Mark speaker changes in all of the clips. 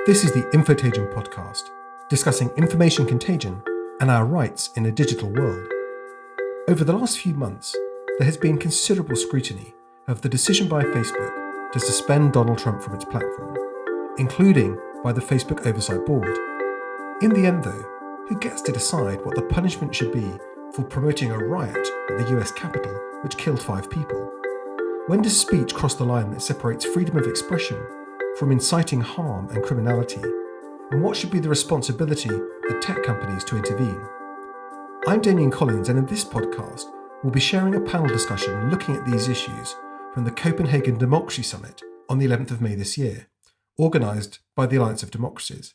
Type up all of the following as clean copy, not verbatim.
Speaker 1: This is the Infotagion podcast, discussing information contagion and our rights in a digital world. Over the last few months, there has been considerable scrutiny of the decision by Facebook to suspend Donald Trump from its platform, including by the Facebook Oversight Board. In the end, though, who gets to decide what the punishment should be for promoting a riot at the US Capitol which killed 5 people? When does speech cross the line that separates freedom of expression from inciting harm and criminality? And what should be the responsibility of tech companies to intervene? I'm Damian Collins, and in this podcast, we'll be sharing a panel discussion looking at these issues from the Copenhagen Democracy Summit on the 11th of May this year, organised by the Alliance of Democracies.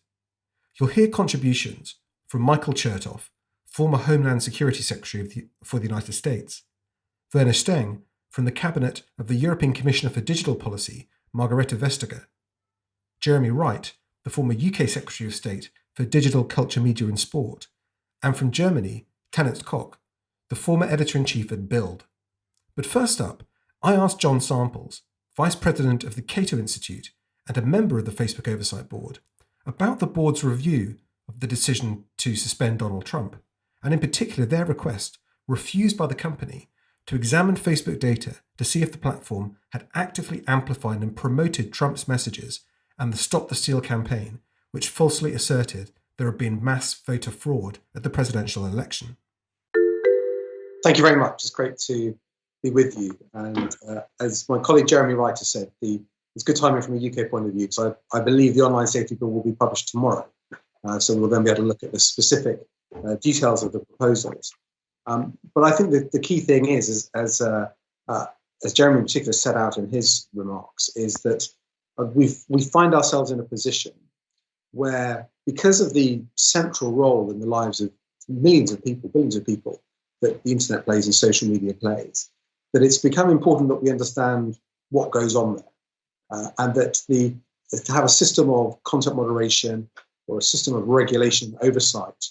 Speaker 1: You'll hear contributions from Michael Chertoff, former Homeland Security Secretary for the United States, Werner Steng from the Cabinet of the European Commissioner for Digital Policy, Margrethe Vestager, Jeremy Wright, the former UK Secretary of State for Digital, Culture, Media and Sport, and from Germany, Tanit Koch, the former Editor-in-Chief at Bild. But first up, I asked John Samples, Vice President of the Cato Institute and a member of the Facebook Oversight Board, about the board's review of the decision to suspend Donald Trump, and in particular their request, refused by the company, to examine Facebook data to see if the platform had actively amplified and promoted Trump's messages and the Stop the Steal campaign, which falsely asserted there had been mass voter fraud at the presidential election.
Speaker 2: Thank you very much. It's great to be with you. And as my colleague Jeremy Wright has said, it's good timing from a UK point of view, because I believe the online safety bill will be published tomorrow. So we'll then be able to look at the specific details of the proposals. But I think that the key thing is as Jeremy in particular set out in his remarks, is that we find ourselves in a position where, because of the central role in the lives of millions of people, billions of people, that the internet plays and social media plays, that it's become important that we understand what goes on there, and that to have a system of content moderation or a system of regulation oversight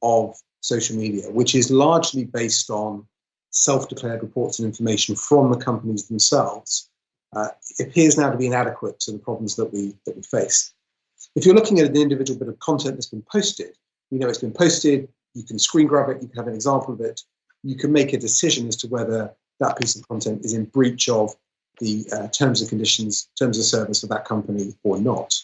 Speaker 2: of social media, which is largely based on self-declared reports and information from the companies themselves, appears now to be inadequate to the problems that we face. If you're looking at an individual bit of content that's been posted, you know it's been posted, you can screen grab it, you can have an example of it, you can make a decision as to whether that piece of content is in breach of the terms and conditions, terms of service of that company or not.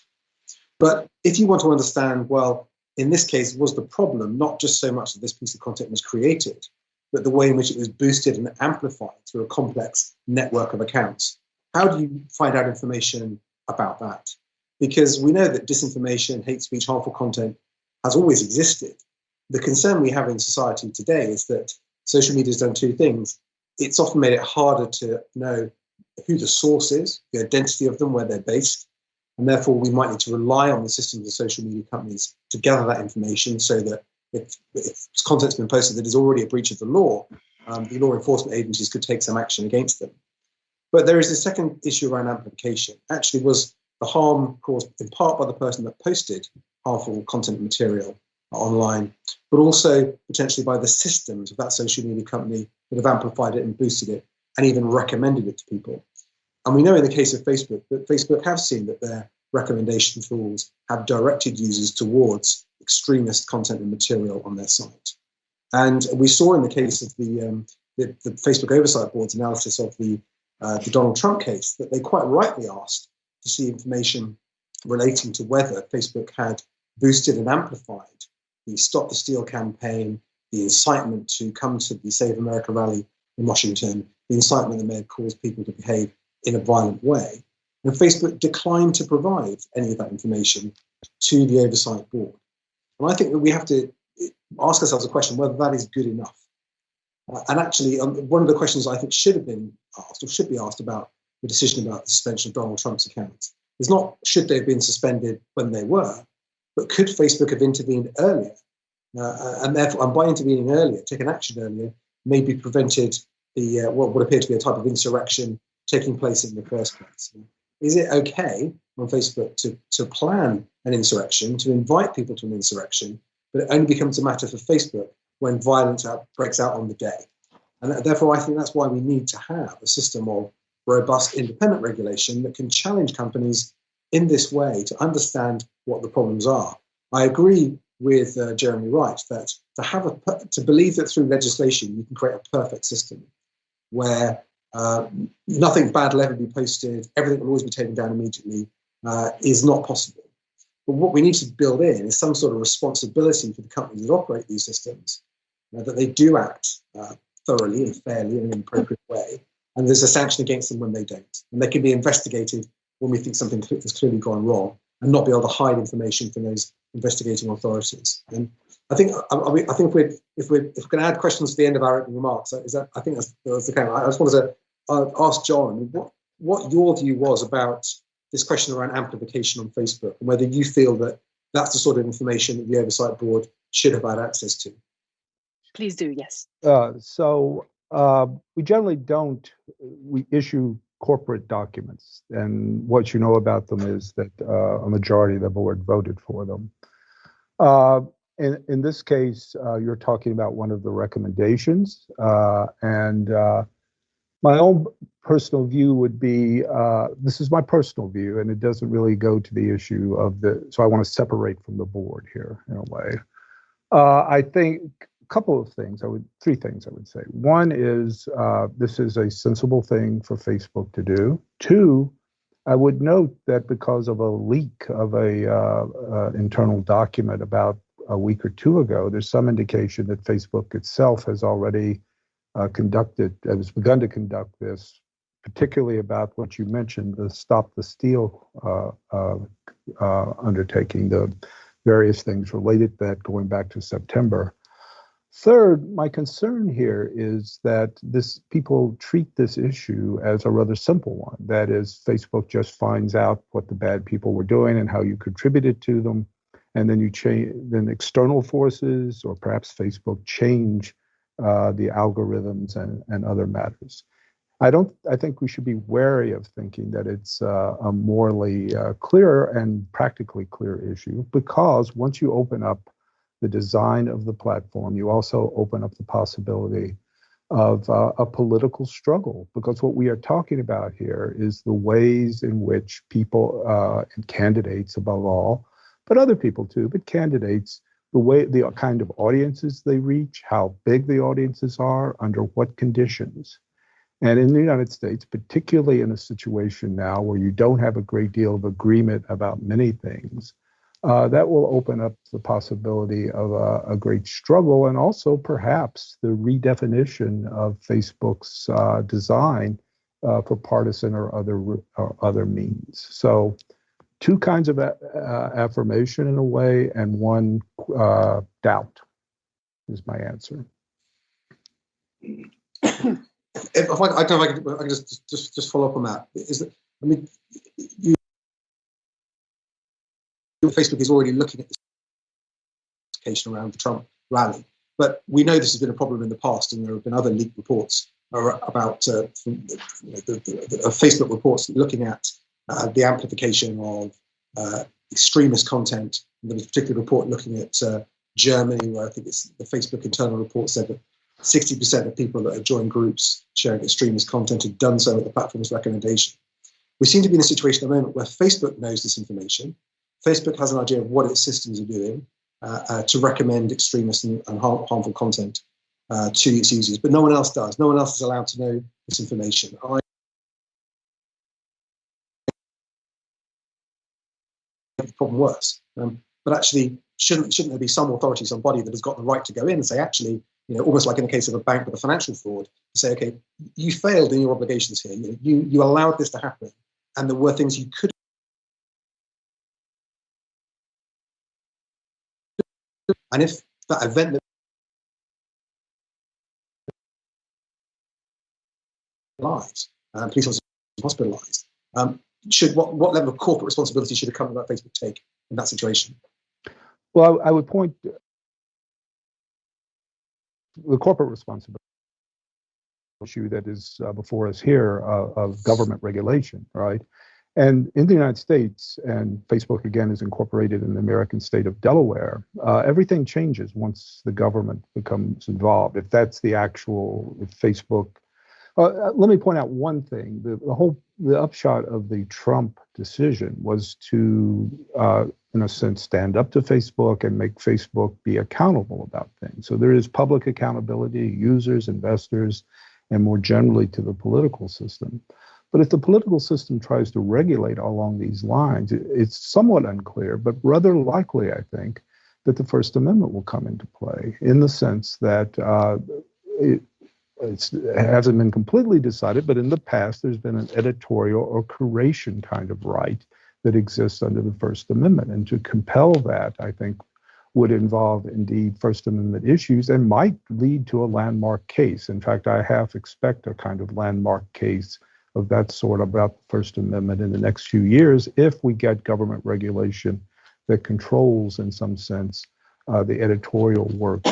Speaker 2: But if you want to understand, well, in this case, was the problem not just so much that this piece of content was created, but the way in which it was boosted and amplified through a complex network of accounts? How do you find out information about that? Because we know that disinformation, hate speech, harmful content has always existed. The concern we have in society today is that social media has done 2 things. It's often made it harder to know who the source is, the identity of them, where they're based, and therefore we might need to rely on the systems of social media companies to gather that information, so that if content's been posted that is already a breach of the law, the law enforcement agencies could take some action against them. But there is a second issue around amplification. Actually, was the harm caused in part by the person that posted harmful content material online, but also potentially by the systems of that social media company that have amplified it and boosted it and even recommended it to people. And we know in the case of Facebook that Facebook have seen that their recommendation tools have directed users towards extremist content and material on their site. And we saw in the case of the Facebook Oversight Board's analysis of the Donald Trump case that they quite rightly asked to see information relating to whether Facebook had boosted and amplified the Stop the Steal campaign, the incitement to come to the Save America rally in Washington, the incitement that may have caused people to behave in a violent way. And Facebook declined to provide any of that information to the Oversight Board. And I think that we have to ask ourselves a question whether that is good enough. And actually, one of the questions I think should have been asked, or should be asked, about the decision about the suspension of Donald Trump's account is not should they have been suspended when they were, but could Facebook have intervened earlier? And therefore, and by intervening earlier, taken action earlier, maybe prevented the what would appear to be a type of insurrection taking place in the first place. Is it okay on Facebook to plan an insurrection, to invite people to an insurrection, but it only becomes a matter for Facebook when violence breaks out on the day? And therefore, I think that's why we need to have a system of robust independent regulation that can challenge companies in this way to understand what the problems are. I agree with Jeremy Wright that to believe that through legislation you can create a perfect system where nothing bad will ever be posted, everything will always be taken down immediately, is not possible. But what we need to build in is some sort of responsibility for the companies that operate these systems, that they do act thoroughly and fairly in an appropriate way, and there's a sanction against them when they don't. And they can be investigated when we think something has clearly gone wrong, and not be able to hide information from those investigating authorities. And I think if we're going to add questions to the end of our opening remarks, I think that's the kind. I just wanted to ask John what your view was about this question around amplification on Facebook, and whether you feel that that's the sort of information that the Oversight Board should have had access to.
Speaker 3: Please do, yes.
Speaker 4: We generally don't. We issue corporate documents, and what you know about them is that a majority of the board voted for them. In this case, you're talking about one of the recommendations, and my own personal view would be, this is my personal view, and it doesn't really go to the issue of so I want to separate from the board here in a way. I think three things I would say. One is this is a sensible thing for Facebook to do. Two, I would note that because of a leak of a internal document about a week or two ago, there's some indication that Facebook itself has already has begun to conduct this, particularly about what you mentioned, the Stop the Steal undertaking, the various things related to that going back to September. Third, my concern here is that people treat this issue as a rather simple one. That is, Facebook just finds out what the bad people were doing and how you contributed to them, and then you change. Then external forces, or perhaps Facebook, change the algorithms and other matters. I think we should be wary of thinking that it's a morally clear and practically clear issue, because once you open up the design of the platform, you also open up the possibility of a political struggle, because what we are talking about here is the ways in which people and candidates above all, but other people too, but candidates, the kind of audiences they reach, how big the audiences are, under what conditions. And in the United States, particularly in a situation now where you don't have a great deal of agreement about many things, that will open up the possibility of a great struggle, and also perhaps the redefinition of Facebook's design for partisan or other means. So, two kinds of affirmation in a way, and one doubt is my answer.
Speaker 2: If I can just follow up on that. Facebook is already looking at this occasion around the Trump rally, but we know this has been a problem in the past, and there have been other leaked reports about Facebook reports looking at the amplification of extremist content. And there was a particular report looking at Germany, where I think it's the Facebook internal report said that 60% of people that had joined groups sharing extremist content had done so at the platform's recommendation. We seem to be in a situation at the moment where Facebook knows this information. Facebook has an idea of what its systems are doing to recommend extremist and harmful content to its users, but no one else does. No one else is allowed to know this information. The problem worse. But actually, shouldn't there be some authority, some body that has got the right to go in and say, actually, almost like in the case of a bank with a financial fraud, to say, okay, you failed in your obligations here. You allowed this to happen, and there were things you could. And if that event that lives, police officers hospitalised, what level of corporate responsibility should a company like Facebook take in that situation?
Speaker 4: Well, I would point the corporate responsibility issue that is before us here of government regulation, right? And in the United States, and Facebook again is incorporated in the American state of Delaware, everything changes once the government becomes involved. If Facebook Let me point out one thing. The upshot of the Trump decision was to, in a sense, stand up to Facebook and make Facebook be accountable about things. So there is public accountability, users, investors, and more generally to the political system. But if the political system tries to regulate along these lines, it's somewhat unclear, but rather likely, I think, that the First Amendment will come into play in the sense that it hasn't been completely decided, but in the past, there's been an editorial or curation kind of right that exists under the First Amendment. And to compel that, I think, would involve indeed First Amendment issues and might lead to a landmark case. In fact, I half expect a kind of landmark case of that sort about the First Amendment in the next few years if we get government regulation that controls, in some sense, the editorial work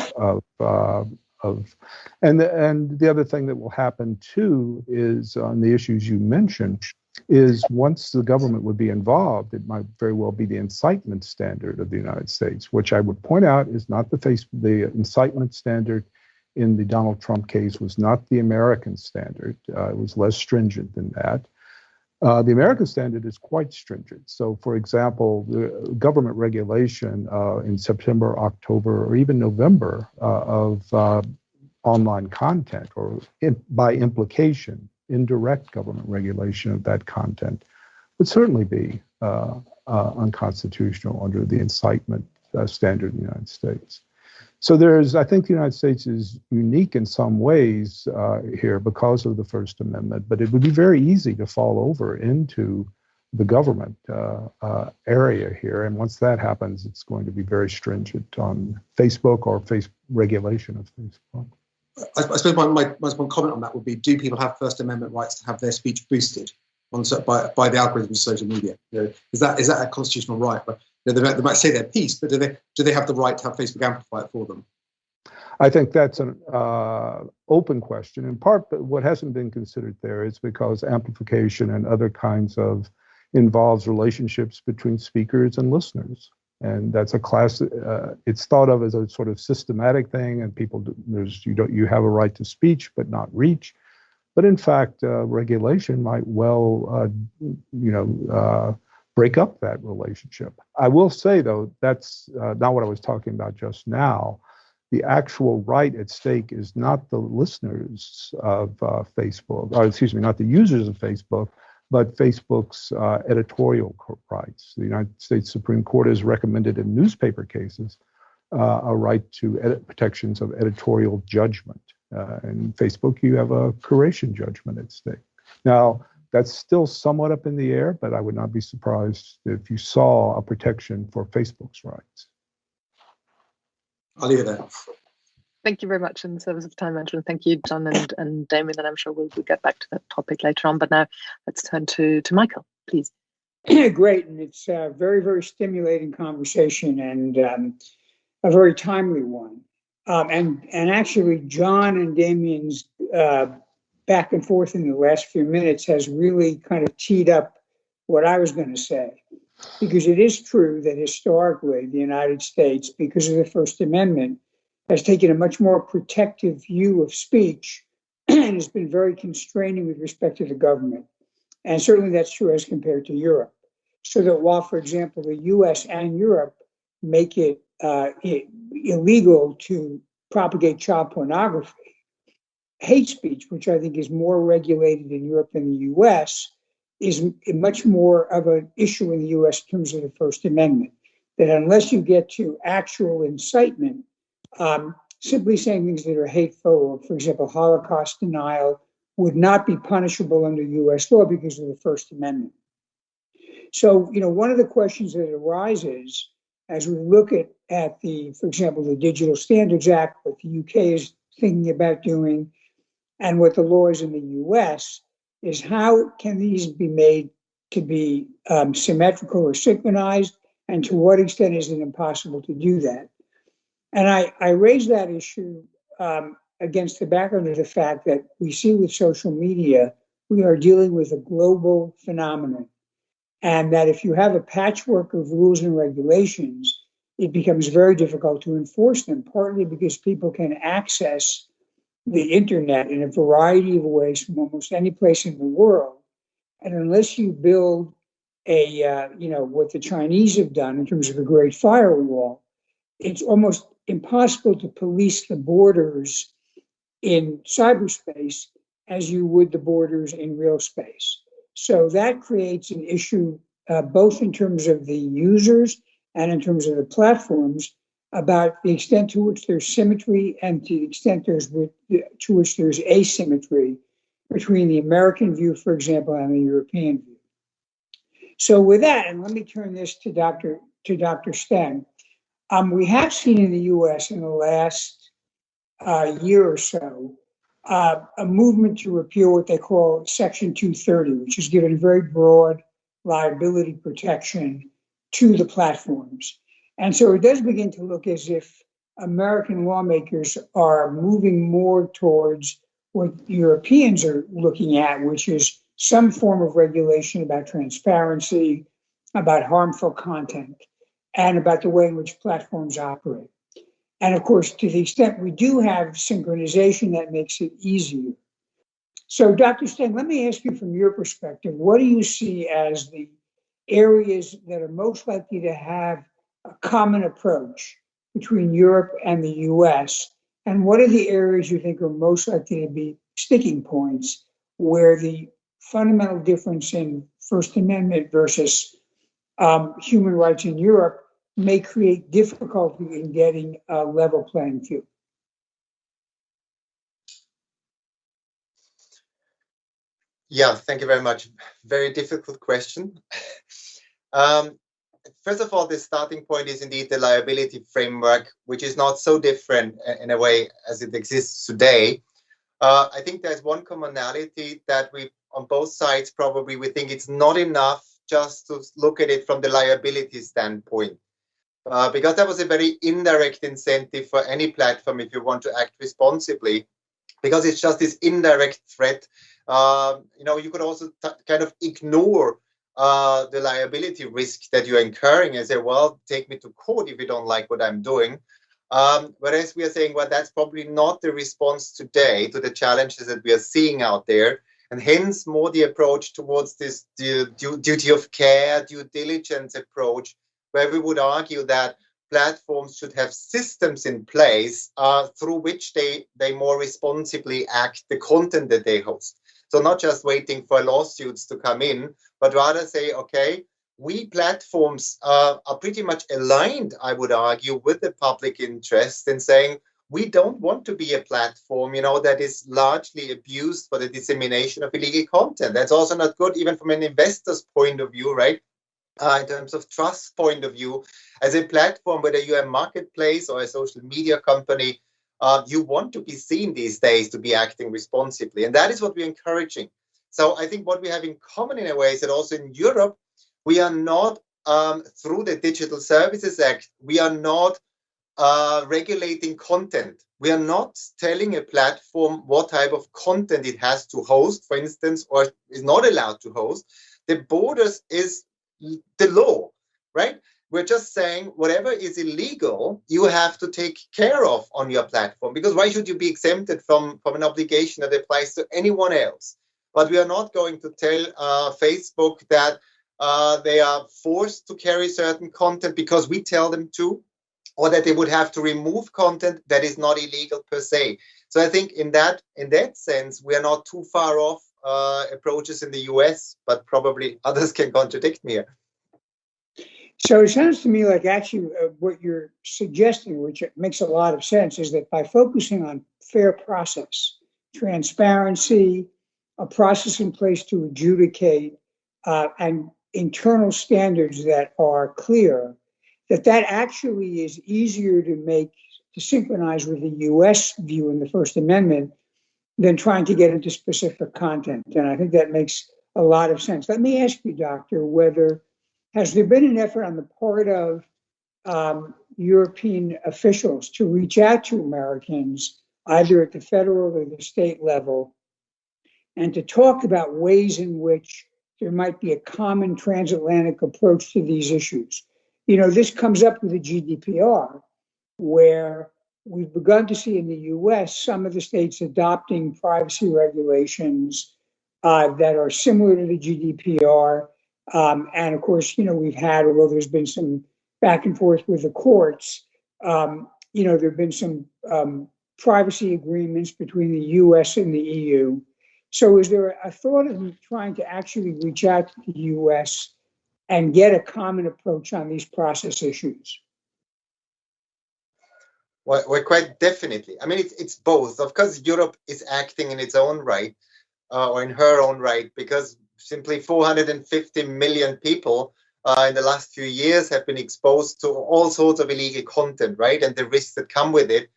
Speaker 4: and the other thing that will happen too is on the issues you mentioned is once the government would be involved, it might very well be the incitement standard of the United States, which I would point out is not the incitement standard in the Donald Trump case was not the American standard. It was less stringent than that. The American standard is quite stringent. So, for example, the government regulation in September, October, or even November of online content, or by implication, indirect government regulation of that content, would certainly be unconstitutional under the incitement standard in the United States. So I think the United States is unique in some ways here because of the First Amendment, but it would be very easy to fall over into the government area here. And once that happens, it's going to be very stringent on Facebook or regulation of Facebook.
Speaker 2: I suppose my one comment on that would be, do people have First Amendment rights to have their speech boosted by the algorithms of social media? Is that a constitutional right? But they might say their piece, but do they have the right to have Facebook amplify it for them?
Speaker 4: I think that's an open question. In part, but what hasn't been considered there is because amplification and other kinds of involves relationships between speakers and listeners. And that's a class. It's thought of as a sort of systematic thing, and you have a right to speech, but not reach. But in fact, regulation might well, break up that relationship. I will say, though, that's not what I was talking about just now. The actual right at stake is not the listeners of Facebook, or excuse me, not the users of Facebook, but Facebook's editorial rights. The United States Supreme Court has recommended in newspaper cases a right to protections of editorial judgment. In Facebook, you have a curation judgment at stake. Now, that's still somewhat up in the air, but I would not be surprised if you saw a protection for Facebook's rights.
Speaker 2: I'll leave it there.
Speaker 3: Thank you very much in the service of time, Andrew. Thank you, John and Damian, and I'm sure we'll get back to that topic later on. But now let's turn to Michael, please.
Speaker 5: Great, and it's a very, very stimulating conversation and a very timely one. And actually, John and Damian's back and forth in the last few minutes has really kind of teed up what I was going to say. Because it is true that historically the United States, because of the First Amendment, has taken a much more protective view of speech and has been very constraining with respect to the government. And certainly that's true as compared to Europe. So that while, for example, the US and Europe make it illegal to propagate child pornography, hate speech, which I think is more regulated in Europe than the US, is much more of an issue in the US in terms of the First Amendment. That unless you get to actual incitement, simply saying things that are hateful, or for example, Holocaust denial, would not be punishable under US law because of the First Amendment. So, one of the questions that arises as we look at the, for example, the Digital Standards Act, what the UK is thinking about doing, and what the law is in the US, is how can these be made to be symmetrical or synchronized, and to what extent is it impossible to do that? And I raise that issue against the background of the fact that we see with social media, we are dealing with a global phenomenon. And that if you have a patchwork of rules and regulations, it becomes very difficult to enforce them, partly because people can access the internet in a variety of ways from almost any place in the world. And unless you build what the Chinese have done in terms of a great firewall, it's almost impossible to police the borders in cyberspace as you would the borders in real space. So that creates an issue both in terms of the users and in terms of the platforms about the extent to which there's symmetry and to the extent to which there's asymmetry between the American view, for example, and the European view. So with that, and let me turn this to Dr. Steng. We have seen in the US in the last year or so a movement to repeal what they call Section 230, which has given very broad liability protection to the platforms. And so it does begin to look as if American lawmakers are moving more towards what Europeans are looking at, which is some form of regulation about transparency, about harmful content, and about the way in which platforms operate. And of course, to the extent we do have synchronization, that makes it easier. So Dr. Steng, let me ask you from your perspective, what do you see as the areas that are most likely to have a common approach between Europe and the US? And what are the areas you think are most likely to be sticking points where the fundamental difference in First Amendment versus human rights in Europe may create difficulty in getting a level playing field?
Speaker 6: Yeah, thank you very much. Very difficult question. First of all, the starting point is indeed the liability framework, which is not so different in a way as it exists today. I think there's one commonality that we, on both sides, probably we think it's not enough just to look at it from the liability standpoint. Because that was a very indirect incentive for any platform if you want to act responsibly, because it's just this indirect threat. You could also kind of ignore the liability risk that you're incurring and say, well, take me to court if you don't like what I'm doing. Whereas we are saying, well, that's probably not the response today to the challenges that we are seeing out there. And hence more the approach towards this duty of care, due diligence approach, where we would argue that platforms should have systems in place through which they more responsibly act the content that they host. So not just waiting for lawsuits to come in, but rather say, okay, we platforms are pretty much aligned, I would argue, with the public interest in saying, we don't want to be a platform, that is largely abused for the dissemination of illegal content. That's also not good, even from an investor's point of view, right? In terms of trust point of view, as a platform, whether you're a marketplace or a social media company, you want to be seen these days to be acting responsibly. And that is what we're encouraging. So I think what we have in common in a way is that also in Europe, we are not, through the Digital Services Act, we are not regulating content. We are not telling a platform what type of content it has to host, for instance, or is not allowed to host. The borders is the law, right? We're just saying whatever is illegal, you have to take care of on your platform, because why should you be exempted from an obligation that applies to anyone else? But we are not going to tell Facebook that they are forced to carry certain content because we tell them to, or that they would have to remove content that is not illegal per se. So I think in that sense, we are not too far off approaches in the US, but probably others can contradict me here.
Speaker 5: So it sounds to me like actually what you're suggesting, which makes a lot of sense, is that by focusing on fair process, transparency, a process in place to adjudicate, and internal standards that are clear, that actually is easier to synchronize with the US view in the First Amendment than trying to get into specific content. And I think that makes a lot of sense. Let me ask you, Doctor, has there been an effort on the part of European officials to reach out to Americans, either at the federal or the state level, and to talk about ways in which there might be a common transatlantic approach to these issues? This comes up with the GDPR, where we've begun to see in the US some of the states adopting privacy regulations that are similar to the GDPR. And of course, we've had, although there's been some back and forth with the courts, there have been some privacy agreements between the US and the EU. So is there a thought of trying to actually reach out to the US and get a common approach on these process issues?
Speaker 6: Well, quite definitely. I mean, it's both. Of course, Europe is acting in its own right, or in her own right, because simply 450 million people in the last few years have been exposed to all sorts of illegal content, right? And the risks that come with it.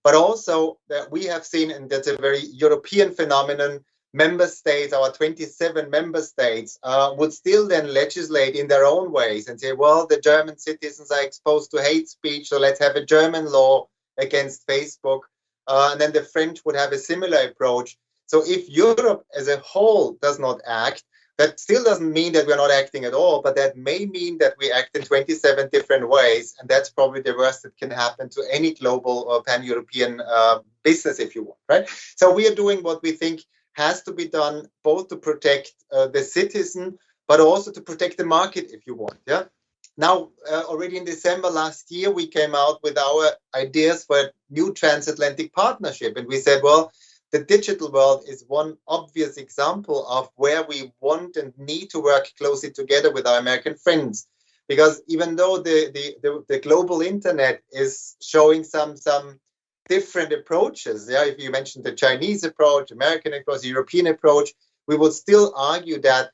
Speaker 6: But also that we have seen, and that's a very European phenomenon, member states, our 27 member states, would still then legislate in their own ways and say, well, the German citizens are exposed to hate speech, so let's have a German law against Facebook. And then the French would have a similar approach. So if Europe as a whole does not act, that still doesn't mean that we're not acting at all, but that may mean that we act in 27 different ways. And that's probably the worst that can happen to any global or pan-European business, if you want, right? So we are doing what we think has to be done, both to protect the citizen, but also to protect the market, if you want, yeah? Now, already in December last year, we came out with our ideas for a new transatlantic partnership. And we said, well, the digital world is one obvious example of where we want and need to work closely together with our American friends. Because even though the global internet is showing some different approaches, yeah, if you mentioned the Chinese approach, American approach, European approach, we would still argue that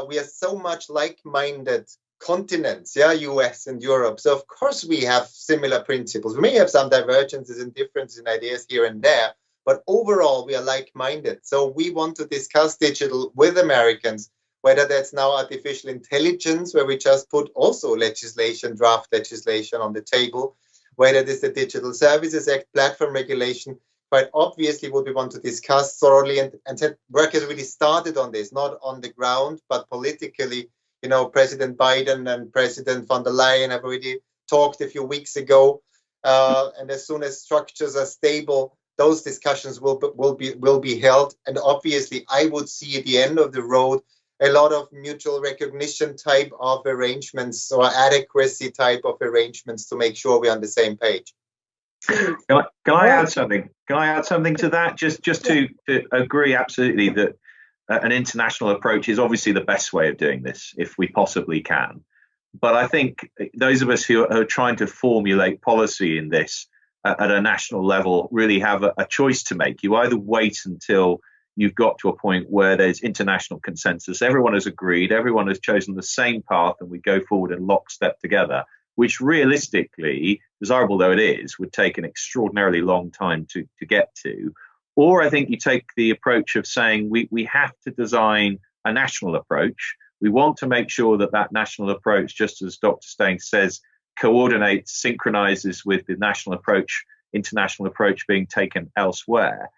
Speaker 6: we are so much like-minded continents, yeah, US and Europe. So of course we have similar principles. We may have some divergences and differences in ideas here and there, but overall we are like-minded. So we want to discuss digital with Americans, whether that's now artificial intelligence, where we just put also draft legislation on the table, whether it is the Digital Services Act, platform regulation. Quite obviously what we want to discuss thoroughly, and work has really started on this, not on the ground, but politically. President Biden and President von der Leyen have already talked a few weeks ago. And as soon as structures are stable, those discussions will be held. And obviously, I would see at the end of the road a lot of mutual recognition type of arrangements or adequacy type of arrangements to make sure we're on the same page.
Speaker 7: Can I add something? Can I add something to that? Just to agree absolutely that an international approach is obviously the best way of doing this, if we possibly can. But I think those of us who are trying to formulate policy in this at a national level really have a choice to make. You either wait until you've got to a point where there's international consensus, everyone has agreed, everyone has chosen the same path, and we go forward in lockstep together, which realistically, desirable though it is, would take an extraordinarily long time to get to. Or I think you take the approach of saying we have to design a national approach. We want to make sure that national approach, just as Dr. Stein says, coordinates, synchronizes with the national approach, international approach being taken elsewhere.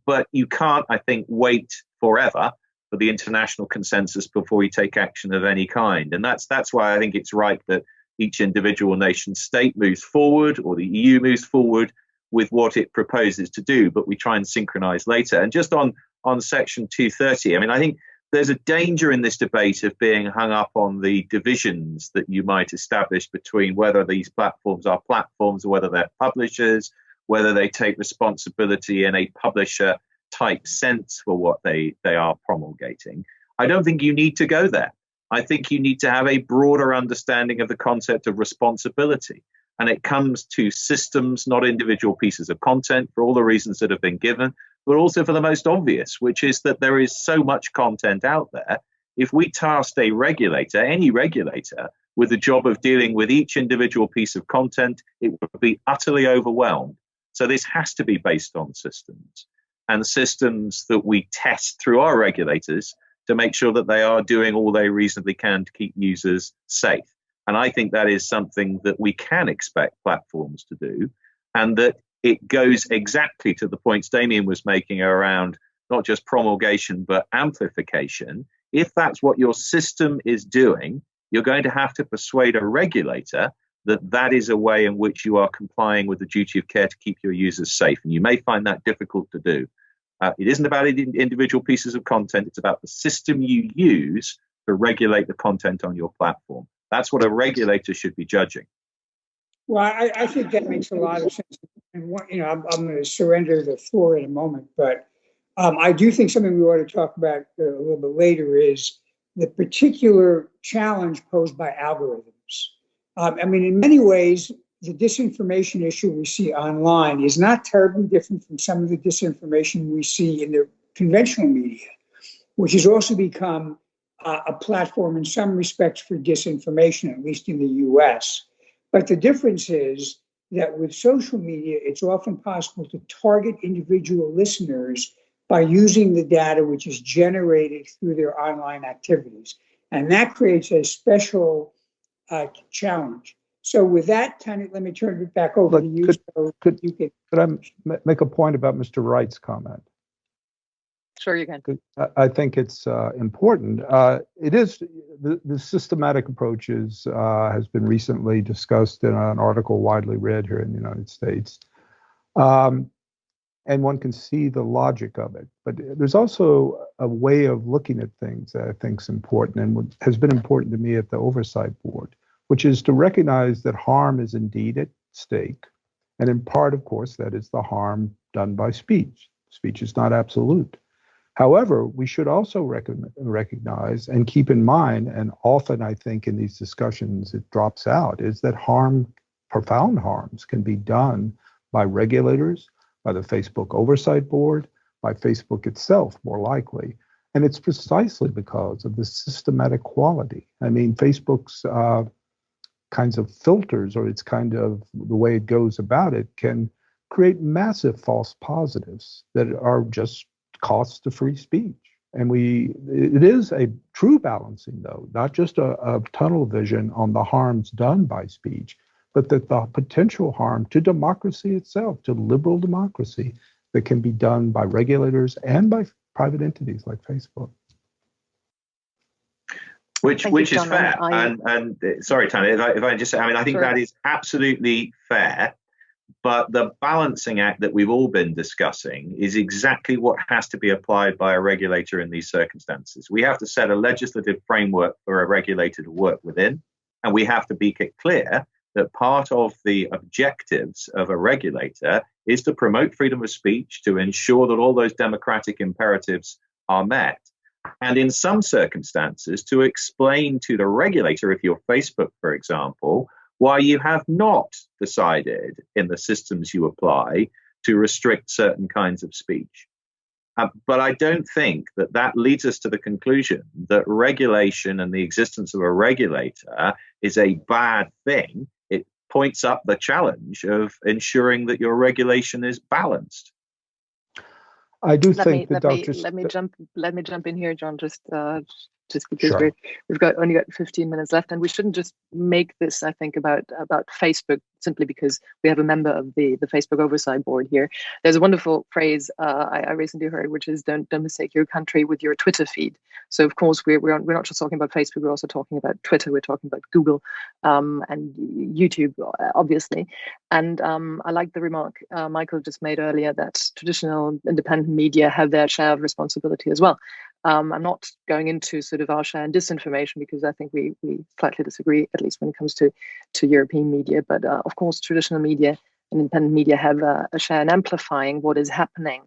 Speaker 7: But you can't, I think, wait forever for the international consensus before you take action of any kind. And that's why I think it's right that each individual nation state moves forward, or the EU moves forward with what it proposes to do, but we try and synchronize later. And just on Section 230, I mean, I think there's a danger in this debate of being hung up on the divisions that you might establish between whether these platforms are platforms or whether they're publishers, whether they take responsibility in a publisher type sense for what they are promulgating. I don't think you need to go there. I think you need to have a broader understanding of the concept of responsibility. And it comes to systems, not individual pieces of content, for all the reasons that have been given, but also for the most obvious, which is that there is so much content out there. If we tasked a regulator, any regulator, with the job of dealing with each individual piece of content, it would be utterly overwhelmed. So this has to be based on systems, and systems that we test through our regulators to make sure that they are doing all they reasonably can to keep users safe. And I think that is something that we can expect platforms to do, and that it goes exactly to the points Damian was making around not just promulgation, but amplification. If that's what your system is doing, you're going to have to persuade a regulator that is a way in which you are complying with the duty of care to keep your users safe. And you may find that difficult to do. It isn't about individual pieces of content. It's about the system you use to regulate the content on your platform. That's what a regulator should be judging.
Speaker 5: Well, I think that makes a lot of sense. And I'm going to surrender the floor in a moment, but I do think something we ought to talk about a little bit later is the particular challenge posed by algorithms. In many ways, the disinformation issue we see online is not terribly different from some of the disinformation we see in the conventional media, which has also become a platform in some respects for disinformation, at least in the US. But the difference is that with social media, it's often possible to target individual listeners by using the data which is generated through their online activities. And that creates a special challenge. So with that, Tanya, let me turn it back over to you.
Speaker 4: Could I make a point about Mr. Wright's comment?
Speaker 3: Sure, you can.
Speaker 4: I think it's important. It is the systematic approaches has been recently discussed in an article widely read here in the United States. And one can see the logic of it. But there's also a way of looking at things that I think is important and has been important to me at the Oversight Board, which is to recognize that harm is indeed at stake. And in part, of course, that is the harm done by speech. Speech is not absolute. However, we should also recognize and keep in mind, and often I think in these discussions it drops out, is that profound harms can be done by regulators, by the Facebook Oversight Board, by Facebook itself, more likely. And it's precisely because of the systematic quality. Facebook's kinds of filters, or its kind of the way it goes about it, can create massive false positives that are just costs to free speech. And it is a true balancing, though, not just a tunnel vision on the harms done by speech, but that the potential harm to democracy itself, to liberal democracy, that can be done by regulators and by private entities like Facebook.
Speaker 7: Which is fair. And sorry, Tanya, if I just say, I think that is absolutely fair. But the balancing act that we've all been discussing is exactly what has to be applied by a regulator in these circumstances. We have to set a legislative framework for a regulator to work within, and we have to make it clear that part of the objectives of a regulator is to promote freedom of speech, to ensure that all those democratic imperatives are met. And in some circumstances, to explain to the regulator, if you're Facebook, for example, why you have not decided in the systems you apply to restrict certain kinds of speech. But I don't think that leads us to the conclusion that regulation and the existence of a regulator is a bad thing. It points up the challenge of ensuring that your regulation is balanced.
Speaker 4: I do think that
Speaker 3: let me jump in here, John, just because
Speaker 4: sure.
Speaker 3: we've only got 15 minutes left, and we shouldn't just make this, I think, about Facebook simply because we have a member of the Facebook Oversight Board here. There's a wonderful phrase I recently heard, which is don't mistake your country with your Twitter feed. So of course we're not just talking about Facebook, we're also talking about Twitter, we're talking about Google and YouTube, obviously. And I like the remark Michael just made earlier that traditional independent media have their share of responsibility as well. I'm not going into sort of our share in disinformation because I think we slightly disagree, at least when it comes to European media. But of course, traditional media and independent media have a share in amplifying what is happening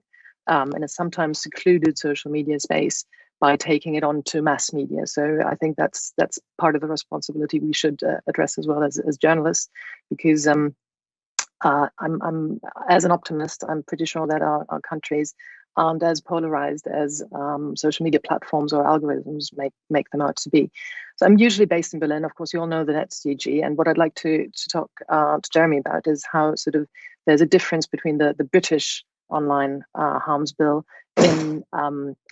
Speaker 3: in a sometimes secluded social media space by taking it on to mass media. So I think that's part of the responsibility we should address as well as journalists, because I'm as an optimist, I'm pretty sure that our countries aren't as polarized as social media platforms or algorithms make them out to be. So I'm usually based in Berlin. Of course, you all know the NetzDG, and what I'd like to talk to Jeremy about is how sort of there's a difference between the British online harms bill in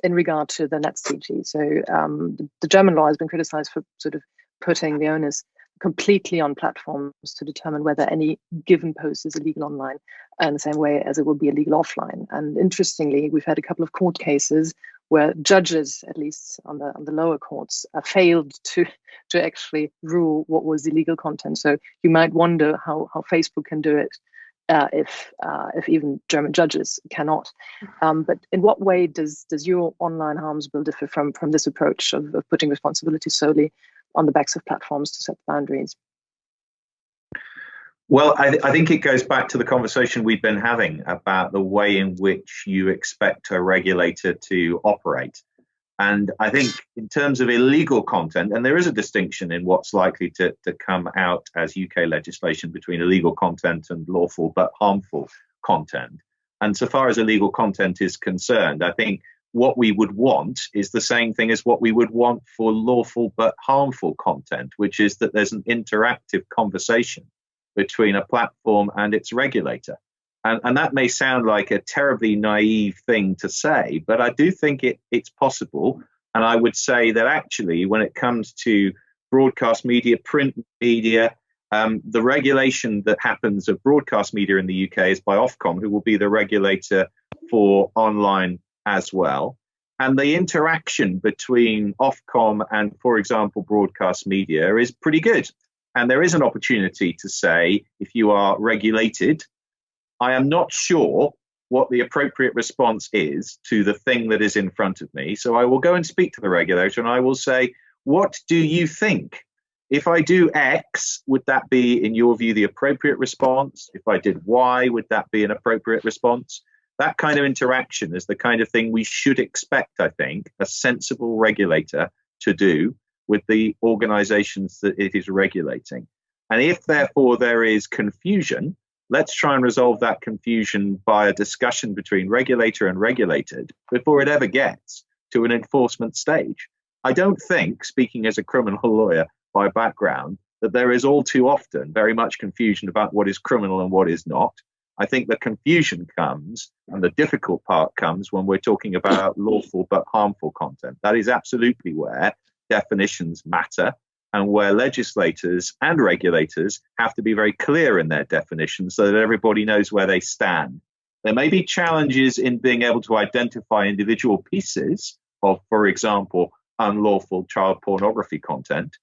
Speaker 3: regard to the NetzDG. So the German law has been criticized for sort of putting the onus completely on platforms to determine whether any given post is illegal online in the same way as it would be illegal offline. And interestingly, we've had a couple of court cases where judges, at least on the lower courts, failed to actually rule what was illegal content. So you might wonder how Facebook can do it if even German judges cannot. But in what way does your online harms bill differ from this approach of putting responsibility solely on the backs of platforms to set boundaries?
Speaker 7: Well, I think it goes back to the conversation we've been having about the way in which you expect a regulator to operate. And I think in terms of illegal content, and there is a distinction in what's likely to come out as UK legislation between illegal content and lawful but harmful content. And so far as illegal content is concerned, I think what we would want is the same thing as what we would want for lawful but harmful content, which is that there's an interactive conversation between a platform and its regulator. And that may sound like a terribly naive thing to say, but I do think it's possible. And I would say that actually, when it comes to broadcast media, print media, the regulation that happens of broadcast media in the UK is by Ofcom, who will be the regulator for online as well. And the interaction between Ofcom and, for example, broadcast media is pretty good. And there is an opportunity to say, if you are regulated, I am not sure what the appropriate response is to the thing that is in front of me. So I will go and speak to the regulator and I will say, what do you think? If I do X, would that be, in your view, the appropriate response? If I did Y, would that be an appropriate response? That kind of interaction is the kind of thing we should expect, I think, a sensible regulator to do with the organizations that it is regulating. And if, therefore, there is confusion, let's try and resolve that confusion by a discussion between regulator and regulated before it ever gets to an enforcement stage. I don't think, speaking as a criminal lawyer by background, that there is all too often very much confusion about what is criminal and what is not. I think the confusion comes and the difficult part comes when we're talking about lawful but harmful content. That is absolutely where definitions matter and where legislators and regulators have to be very clear in their definitions so that everybody knows where they stand. There may be challenges in being able to identify individual pieces of, for example, unlawful child pornography content.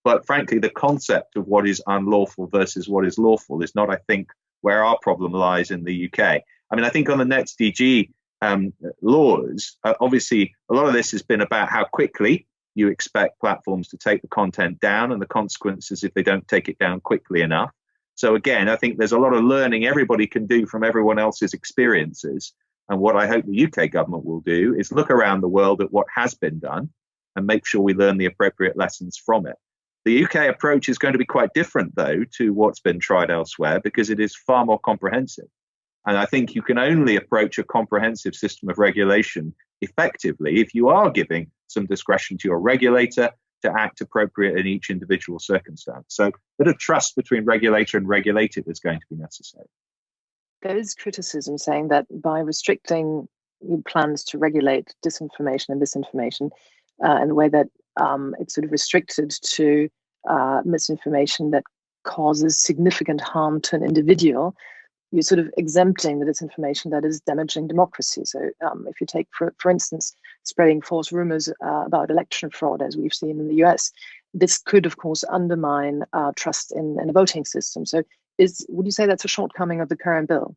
Speaker 7: But frankly, the concept of what is unlawful versus what is lawful is not, I think, where our problem lies in the UK. I mean, I think on the NetzDG laws, obviously, a lot of this has been about how quickly you expect platforms to take the content down and the consequences if they don't take it down quickly enough. So again, I think there's a lot of learning everybody can do from everyone else's experiences. And what I hope the UK government will do is look around the world at what has been done and make sure we learn the appropriate lessons from it. The UK approach is going to be quite different, though, to what's been tried elsewhere because it is far more comprehensive. And I think you can only approach a comprehensive system of regulation effectively if you are giving some discretion to your regulator to act appropriate in each individual circumstance. So a bit of trust between regulator and regulated is going to be necessary.
Speaker 3: There is criticism saying that by restricting plans to regulate disinformation and misinformation in the way that it's sort of restricted to misinformation that causes significant harm to an individual, you're sort of exempting the disinformation that is damaging democracy. So if you take, for instance, spreading false rumors about election fraud, as we've seen in the US, this could, of course, undermine trust in the voting system. So would you say that's a shortcoming of the current bill?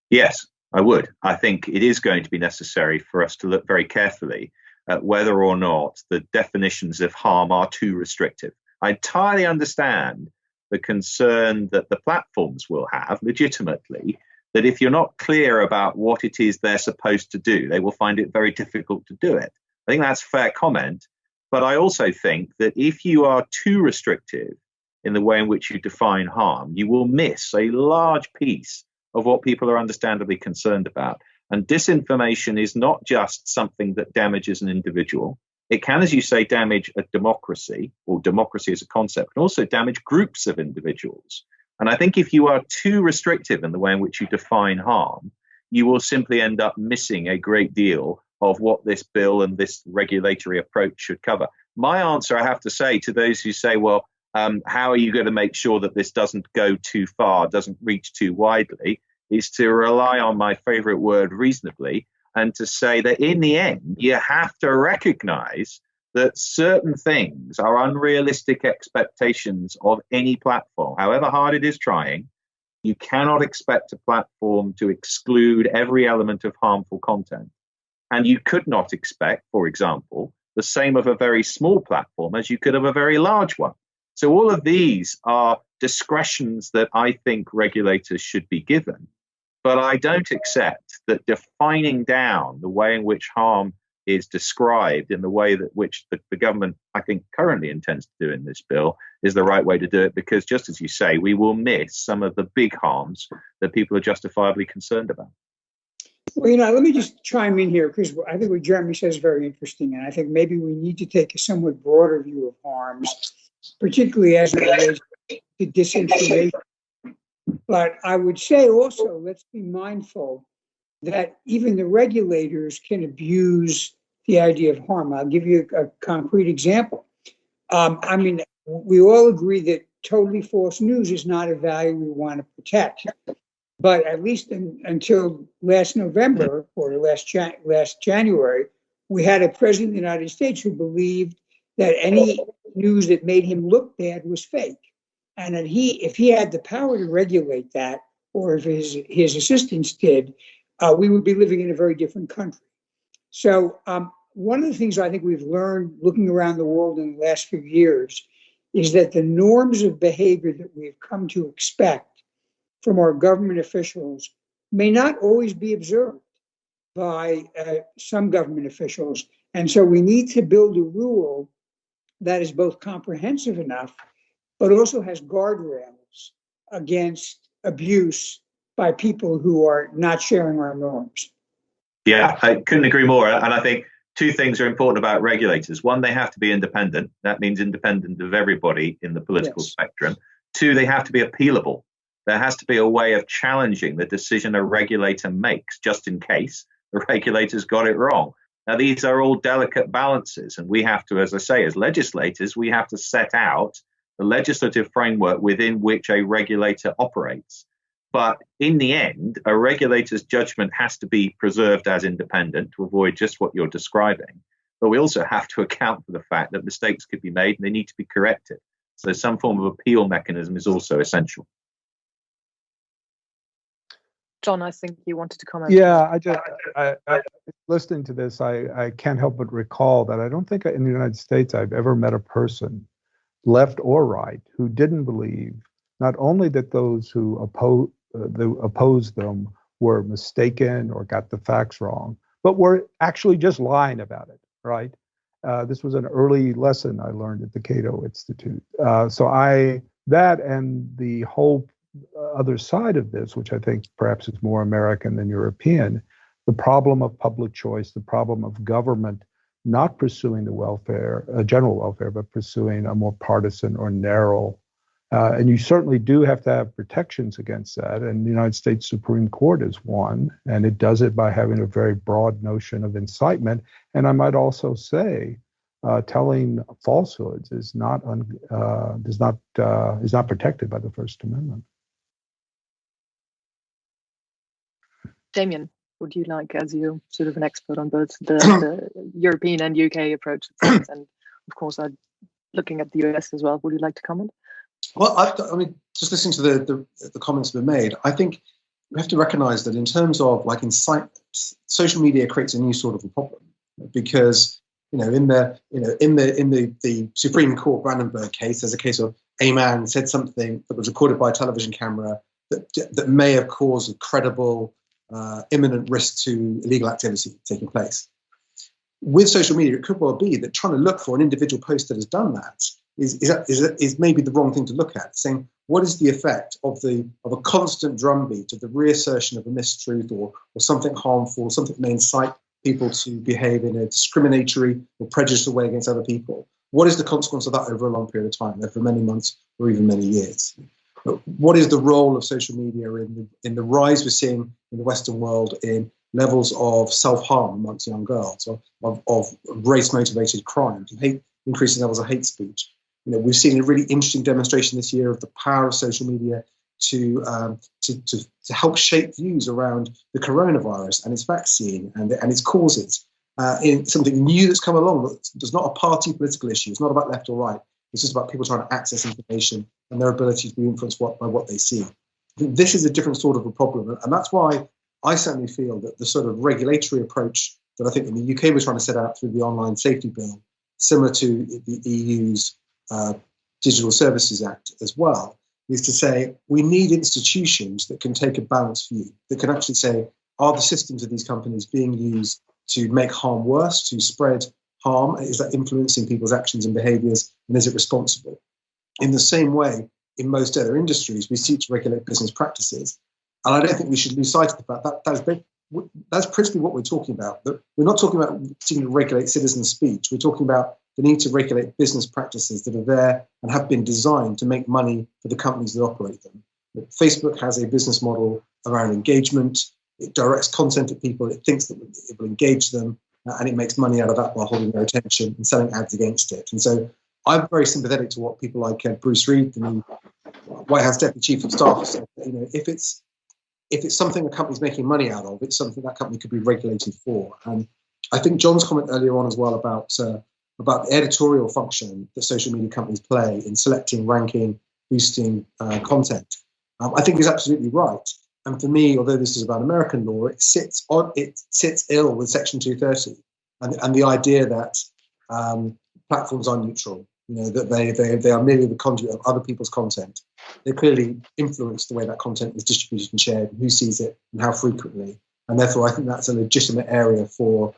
Speaker 7: Yes, I would. I think it is going to be necessary for us to look very carefully at whether or not the definitions of harm are too restrictive. I entirely understand the concern that the platforms will have legitimately, that if you're not clear about what it is they're supposed to do, they will find it very difficult to do it. I think that's a fair comment. But I also think that if you are too restrictive in the way in which you define harm, you will miss a large piece of what people are understandably concerned about. And disinformation is not just something that damages an individual. It can, as you say, damage a democracy, or democracy as a concept, and also damage groups of individuals. And I think if you are too restrictive in the way in which you define harm, you will simply end up missing a great deal of what this bill and this regulatory approach should cover. My answer, I have to say, to those who say, well, how are you going to make sure that this doesn't go too far, doesn't reach too widely, is to rely on my favorite word, reasonably, and to say that in the end, you have to recognize that certain things are unrealistic expectations of any platform, however hard it is trying. You cannot expect a platform to exclude every element of harmful content. And you could not expect, for example, the same of a very small platform as you could of a very large one. So all of these are discretions that I think regulators should be given. But I don't accept that defining down the way in which harm is described in the way that which the government, I think, currently intends to do in this bill is the right way to do it, because just as you say, we will miss some of the big harms that people are justifiably concerned about.
Speaker 5: Well, let me just chime in here, because I think what Jeremy says is very interesting, and I think maybe we need to take a somewhat broader view of harms, particularly as it relates to disinformation. But I would say also, let's be mindful that even the regulators can abuse the idea of harm. I'll give you a concrete example. We all agree that totally false news is not a value we want to protect. But at least until last November or last January, we had a president of the United States who believed that any news that made him look bad was fake. And that if he had the power to regulate that, or if his assistants did, we would be living in a very different country. So one of the things I think we've learned looking around the world in the last few years is that the norms of behavior that we've come to expect from our government officials may not always be observed by some government officials. And so we need to build a rule that is both comprehensive enough, but also has guardrails against abuse by people who are not sharing our norms.
Speaker 7: Yeah, I couldn't agree more. And I think two things are important about regulators. One, they have to be independent. That means independent of everybody in the political spectrum. Two, they have to be appealable. There has to be a way of challenging the decision a regulator makes, just in case the regulator's got it wrong. Now, these are all delicate balances, and we have to, as I say, as legislators, we have to set out the legislative framework within which a regulator operates. But in the end, a regulator's judgment has to be preserved as independent to avoid just what you're describing. But we also have to account for the fact that mistakes could be made and they need to be corrected. So some form of appeal mechanism is also essential.
Speaker 3: John, I think you wanted to comment.
Speaker 4: Yeah, I listening to this, I can't help but recall that I don't think in the United States I've ever met a person, left or right, who didn't believe not only that those who opposed them were mistaken or got the facts wrong, but were actually just lying about it, right? This was an early lesson I learned at the Cato Institute. That and the whole other side of this, which I think perhaps is more American than European, the problem of public choice, the problem of government not pursuing the welfare, general welfare, but pursuing a more partisan or narrow. And you certainly do have to have protections against that. And the United States Supreme Court is one, and it does it by having a very broad notion of incitement. And I might also say, telling falsehoods is not protected by the First Amendment.
Speaker 3: Damian, would you like, as you're sort of an expert on both the European and UK approach to things, and of course, looking at the US as well, would you like to comment?
Speaker 2: Well, just listening to the comments that were made, I think we have to recognise that in terms of incitement, social media creates a new sort of a problem, because in the Supreme Court Brandenburg case, there's a case of a man said something that was recorded by a television camera that may have caused a credible, imminent risk to illegal activity taking place. With social media, it could well be that trying to look for an individual post that has done that is maybe the wrong thing to look at. Saying, what is the effect of a constant drumbeat of the reassertion of a mistruth or something harmful, something that may incite people to behave in a discriminatory or prejudicial way against other people? What is the consequence of that over a long period of time, over many months or even many years? What is the role of social media in the rise we're seeing in the Western world in levels of self-harm amongst young girls, of race-motivated crimes, and increasing levels of hate speech? We've seen a really interesting demonstration this year of the power of social media to help shape views around the coronavirus and its vaccine and its causes in something new that's come along. It's not a party political issue. It's not about left or right. It's just about people trying to access information and their ability to be influenced by what they see. This is a different sort of a problem, and that's why I certainly feel that the sort of regulatory approach that I think in the UK we're trying to set out through the Online Safety Bill, similar to the EU's Digital Services Act as well, is to say we need institutions that can take a balanced view, that can actually say, are the systems of these companies being used to make harm worse, to spread harm? Is that influencing people's actions and behaviours, and is it responsible? In the same way, in most other industries, we seek to regulate business practices. And I don't think we should lose sight of the fact that that's principally what we're talking about. That we're not talking about seeking to regulate citizen speech. We're talking about the need to regulate business practices that are there and have been designed to make money for the companies that operate them. Facebook has a business model around engagement. It directs content at people. It thinks that it will engage them, and it makes money out of that by holding their attention and selling ads against it. And so I'm very sympathetic to what people like Bruce Reed, the new White House Deputy Chief of Staff, said. If it's something a company's making money out of, it's something that company could be regulated for. And I think John's comment earlier on as well about the editorial function that social media companies play in selecting, ranking, boosting content, I think is absolutely right. And for me, although this is about American law, it sits ill with Section 230 and the idea that platforms are neutral. That they are merely the conduit of other people's content. They clearly influence the way that content is distributed and shared, and who sees it and how frequently. And therefore, I think that's a legitimate area for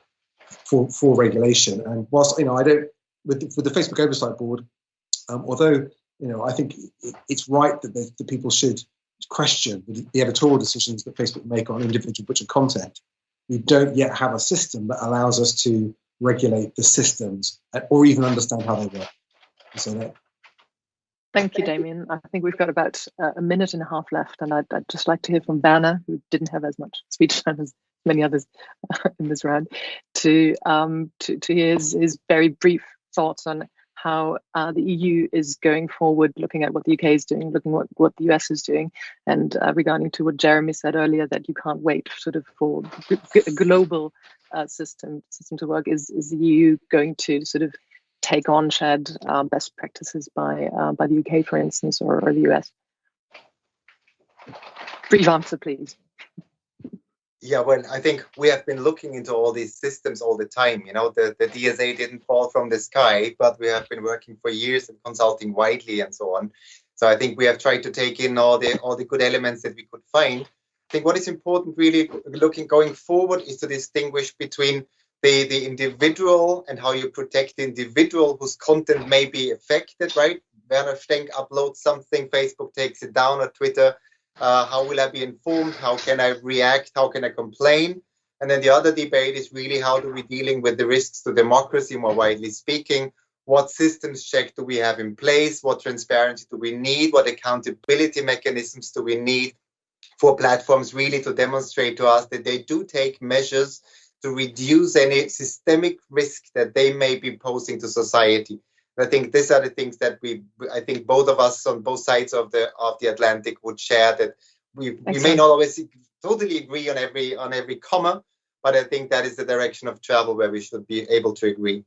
Speaker 2: regulation. And whilst I don't, with the Facebook Oversight Board, although I think it's right that the people should question the editorial decisions that Facebook make on individual bits of content, we don't yet have a system that allows us to regulate the systems or even understand how they work. So
Speaker 3: Thank you, Damian. I think we've got about a minute and a half left, and I'd just like to hear from Werner, who didn't have as much speech time as many others in this round, to hear his very brief thoughts on how the EU is going forward, looking at what the UK is doing, looking at what the US is doing, and regarding to what Jeremy said earlier, that you can't wait sort of for a global system to work. Is the EU going to sort of take on shared best practices by the UK, for instance, or the US? Brief answer, please.
Speaker 6: Yeah, well, I think we have been looking into all these systems all the time. The DSA didn't fall from the sky, but we have been working for years and consulting widely and so on. So I think we have tried to take in all the good elements that we could find. I think what is important really going forward is to distinguish between the individual and how you protect the individual whose content may be affected, right? Werner Stenk uploads something, Facebook takes it down, or Twitter. How will I be informed? How can I react? How can I complain? And then the other debate is really how do we dealing with the risks to democracy, more widely speaking? What systems check do we have in place? What transparency do we need? What accountability mechanisms do we need for platforms really to demonstrate to us that they do take measures to reduce any systemic risk that they may be posing to society? And I think these are the things that I think both of us on both sides of the Atlantic would share, that we may not always totally agree on every comma, but I think that is the direction of travel where we should be able to agree.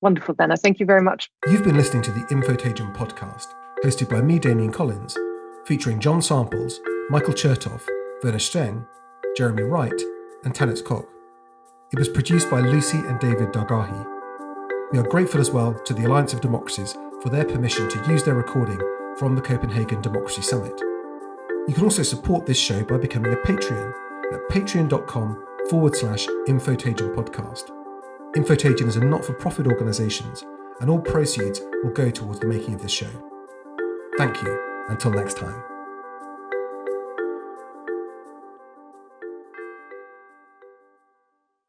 Speaker 3: Wonderful, Werner. Thank you very much.
Speaker 1: You've been listening to the Infotagion podcast, hosted by me, Damian Collins, featuring John Samples, Michael Chertoff, Werner Streng, Jeremy Wright, and Tanitz Koch. It was produced by Lucy and David Dargahi. We are grateful as well to the Alliance of Democracies for their permission to use their recording from the Copenhagen Democracy Summit. You can also support this show by becoming a Patreon at patreon.com/Infotagion podcast. Infotagion is a not-for-profit organisation, and all proceeds will go towards the making of this show. Thank you. Until next time.